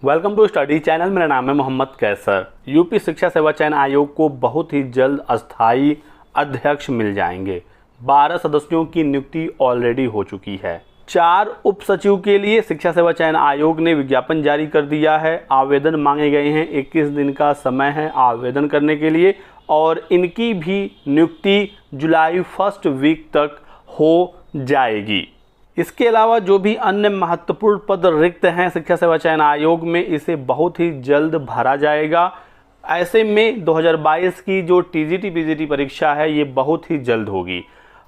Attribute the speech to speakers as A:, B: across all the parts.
A: Welcome to study channel. मेरा नाम है मोहम्मद कैसर। यूपी शिक्षा सेवा चयन आयोग को बहुत ही जल्द अस्थायी अध्यक्ष मिल जाएंगे। 12 सदस्यों की नियुक्ति ऑलरेडी हो चुकी है। 4 उप सचिव के लिए शिक्षा सेवा चयन आयोग ने विज्ञापन जारी कर दिया है। आवेदन मांगे गए हैं। 21 दिन का समय है आवेदन करने के लिए और इनकी भी नियुक्ति जुलाई फर्स्ट वीक तक हो जाएगी। इसके अलावा जो भी अन्य महत्वपूर्ण पद रिक्त हैं शिक्षा सेवा चयन आयोग में, इसे बहुत ही जल्द भरा जाएगा। ऐसे में 2022 की जो टीजीटी पीजीटी परीक्षा है ये बहुत ही जल्द होगी।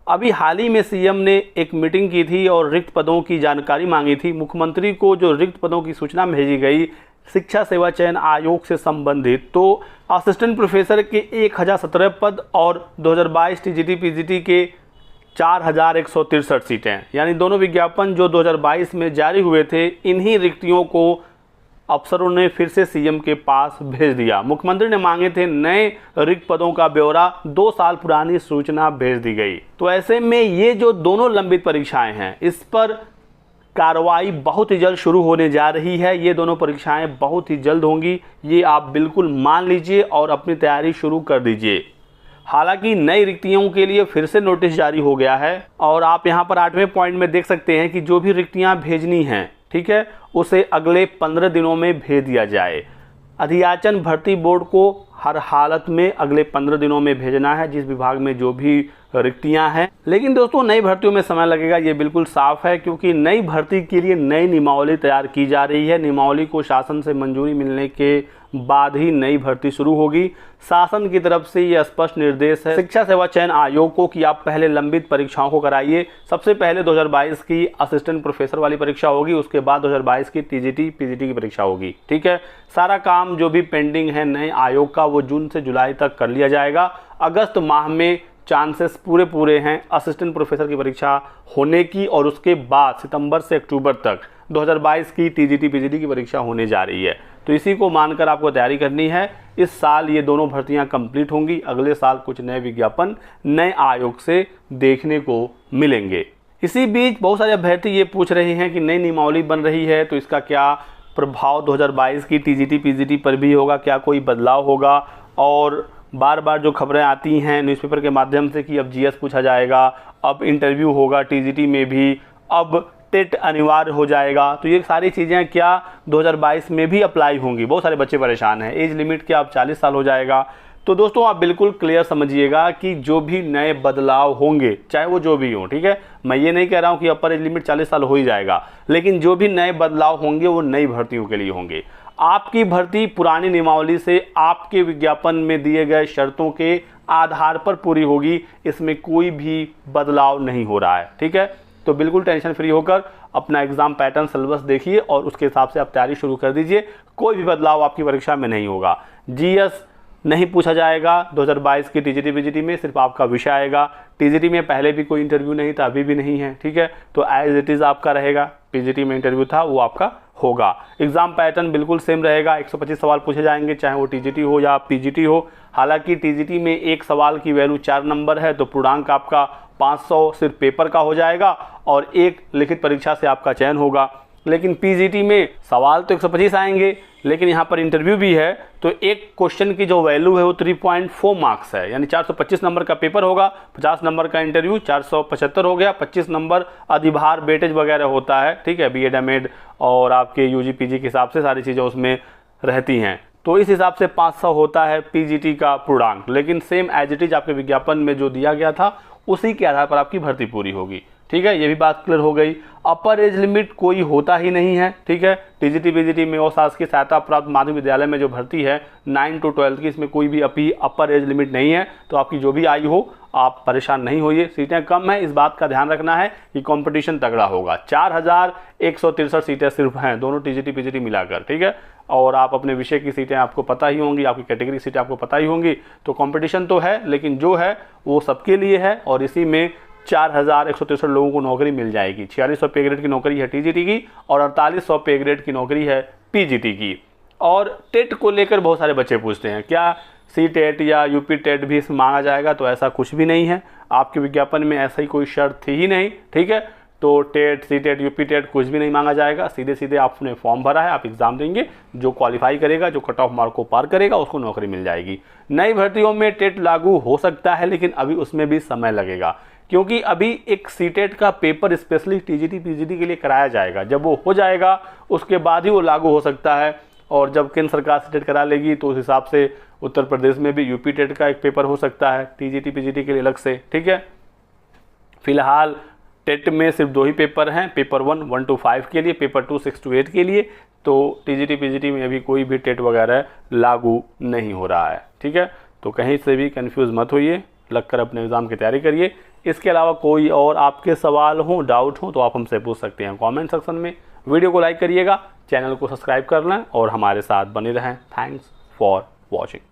A: अभी हाल ही में सीएम ने एक मीटिंग की थी और रिक्त पदों की जानकारी मांगी थी। मुख्यमंत्री को जो रिक्त पदों की सूचना भेजी गई शिक्षा सेवा चयन आयोग से संबंधित, तो असिस्टेंट प्रोफेसर के 1017 पद और 2022 टीजीटी पीजीटी के 4163 सीटें, यानी दोनों विज्ञापन जो 2022 में जारी हुए थे, इन्हीं रिक्तियों को अफसरों ने फिर से सीएम के पास भेज दिया। मुख्यमंत्री ने मांगे थे नए रिक्त पदों का ब्यौरा, 2 साल पुरानी सूचना भेज दी गई। तो ऐसे में ये जो दोनों लंबित परीक्षाएं हैं, इस पर कार्रवाई बहुत ही जल्द शुरू होने जा रही है। ये दोनों परीक्षाएं बहुत ही जल्द होंगी, ये आप बिल्कुल मान लीजिए और अपनी तैयारी शुरू कर दीजिए। हालांकि नई रिक्तियों के लिए फिर से नोटिस जारी हो गया है और आप यहां पर 8वें पॉइंट में देख सकते हैं कि जो भी रिक्तियां भेजनी हैं, ठीक है, उसे अगले 15 दिनों में भेज दिया जाए। अधियाचन भर्ती बोर्ड को हर हालत में अगले 15 दिनों में भेजना है, जिस विभाग में जो भी रिक्तियां हैं। लेकिन दोस्तों, नई भर्तियों में समय लगेगा, ये बिल्कुल साफ है, क्योंकि नई भर्ती के लिए नई नियमावली तैयार की जा रही है। नियमावली को शासन से मंजूरी मिलने के बाद ही नई भर्ती शुरू होगी। शासन की तरफ से ये स्पष्ट निर्देश है शिक्षा सेवा चयन आयोग को कि आप पहले लंबित परीक्षाओं को कराइए। सबसे पहले 2022 की असिस्टेंट प्रोफेसर वाली परीक्षा होगी, उसके बाद 2022 की टीजीटी पीजीटी की परीक्षा होगी। ठीक है, सारा काम जो भी पेंडिंग है नए आयोग का, वो जून से जुलाई तक कर लिया जाएगा। अगस्त माह में चांसेस पूरे हैं असिस्टेंट प्रोफेसर की परीक्षा होने की और उसके बाद सितंबर से अक्टूबर तक 2022 की टीजीटी पीजीटी की परीक्षा होने जा रही है। तो इसी को मानकर आपको तैयारी करनी है। इस साल ये दोनों भर्तियां कंप्लीट होंगी, अगले साल कुछ नए विज्ञापन नए आयोग से देखने को मिलेंगे। इसी बीच बहुत सारे अभ्यर्थी ये पूछ रहे हैं कि नई नियमावली बन रही है तो इसका क्या प्रभाव 2022 की टीजीटी पीजीटी पर भी होगा, क्या कोई बदलाव होगा। और बार बार जो खबरें आती हैं न्यूज़पेपर के माध्यम से कि अब जीएस पूछा जाएगा, अब इंटरव्यू होगा टीजीटी में भी, अब टेट अनिवार्य हो जाएगा, तो ये सारी चीज़ें क्या 2022 में भी अप्लाई होंगी। बहुत सारे बच्चे परेशान हैं। एज लिमिट क्या अब 40 साल हो जाएगा। तो दोस्तों, आप बिल्कुल क्लियर समझिएगा कि जो भी नए बदलाव होंगे, चाहे वो जो भी हो, ठीक है, मैं ये नहीं कह रहा हूँ कि अपर एज लिमिट 40 साल हो ही जाएगा, लेकिन जो भी नए बदलाव होंगे वो नई भर्तियों के लिए होंगे। आपकी भर्ती पुरानी नियमावली से आपके विज्ञापन में दिए गए शर्तों के आधार पर पूरी होगी, इसमें कोई भी बदलाव नहीं हो रहा है। ठीक है, तो बिल्कुल टेंशन फ्री होकर अपना एग्जाम पैटर्न सिलेबस देखिए और उसके हिसाब से आप तैयारी शुरू कर दीजिए। कोई भी बदलाव आपकी परीक्षा में नहीं होगा। जीएस नहीं पूछा जाएगा 2022 की टीजीटी पीजीटी में, सिर्फ आपका विषय आएगा। टीजीटी में पहले भी कोई इंटरव्यू नहीं था, अभी भी नहीं है। ठीक है, तो एज इट इज़ आपका रहेगा। पीजीटी में इंटरव्यू था वो आपका होगा। एग्जाम पैटर्न बिल्कुल सेम रहेगा। 125 सवाल पूछे जाएंगे, चाहे वो टीजीटी हो या पीजीटी हो। हालांकि टीजीटी में एक सवाल की वैल्यू 4 नंबर है, तो पूर्णांक आपका 500 सिर्फ पेपर का हो जाएगा और एक लिखित परीक्षा से आपका चयन होगा। लेकिन पीजीटी में सवाल तो 125 आएंगे, लेकिन यहाँ पर इंटरव्यू भी है, तो एक क्वेश्चन की जो वैल्यू है वो 3.4 मार्क्स है, यानी 425 नंबर का पेपर होगा, 50 नंबर का इंटरव्यू, 475 हो गया। 25 नंबर अधिभार वेटेज वगैरह होता है। ठीक है, बीएड एमएड और आपके यूजी पीजी के हिसाब से सारी चीज़ें उसमें रहती हैं, तो इस हिसाब से 500 होता है पीजीटी का पूर्णांक। लेकिन सेम एज इट इज आपके विज्ञापन में जो दिया गया था उसी के आधार पर आपकी भर्ती पूरी होगी। ठीक है, ये भी बात क्लियर हो गई। अपर एज लिमिट कोई होता ही नहीं है। ठीक है, टीजीटी पीजीटी में और शासकीय सहायता प्राप्त माध्यमिक विद्यालय में जो भर्ती है 9 to 12 की, इसमें कोई भी अपर एज लिमिट नहीं है। तो आपकी जो भी आयु हो आप परेशान नहीं होइए। सीटें कम हैं, इस बात का ध्यान रखना है कि कंपटीशन तगड़ा होगा। 4163 सीटें सिर्फ हैं दोनों टीजीटी पीजीटी मिलाकर। ठीक है, और आप अपने विषय की सीटें आपको पता ही होंगी, आपकी कैटेगरी सीटें आपको पता ही होंगी। तो कंपटीशन तो है, लेकिन जो है वो सबके लिए है और इसी में 4163 लोगों को नौकरी मिल जाएगी। 4600 पे ग्रेड की नौकरी है टीजीटी की और 4800 पे ग्रेड की नौकरी है पीजीटी की। और टेट को लेकर बहुत सारे बच्चे पूछते हैं क्या सी टेट या यूपी टेट भी इसमें मांगा जाएगा, तो ऐसा कुछ भी नहीं है। आपके विज्ञापन में ऐसा ही कोई शर्त थी ही नहीं। ठीक है, तो TET, C TET, UP TET कुछ भी नहीं मांगा जाएगा। सीधे सीधे आपने फॉर्म भरा है, आप एग्ज़ाम देंगे, जो क्वालिफाई करेगा, जो कट ऑफ मार्क को पार करेगा, उसको नौकरी मिल जाएगी। नई भर्तियों में टेट लागू हो सकता है, लेकिन अभी उसमें भी समय लगेगा, क्योंकि अभी एक सी टेट का पेपर स्पेशली टीजीटी पीजीटी के लिए कराया जाएगा। जब वो हो जाएगा उसके बाद ही वो लागू हो सकता है। और जब केंद्र सरकार सी टेट करा लेगी तो उस हिसाब से उत्तर प्रदेश में भी यूपी टेट का एक पेपर हो सकता है टीजीटी पीजीटी के लिए अलग से। ठीक है, फिलहाल टेट में सिर्फ 2 ही पेपर हैं, पेपर 1 1 to 5 के लिए, पेपर 2 6 to 8 के लिए। तो टीजीटी पीजीटी में अभी कोई भी टेट वगैरह लागू नहीं हो रहा है। ठीक है, तो कहीं से भी कंफ्यूज मत होइए, लगकर अपने एग्ज़ाम की तैयारी करिए। इसके अलावा कोई और आपके सवाल हो, डाउट हो, तो आप हमसे पूछ सकते हैं कमेंट सेक्शन में। वीडियो को लाइक करिएगा, चैनल को सब्सक्राइब कर लें और हमारे साथ बने रहें। Thanks for watching.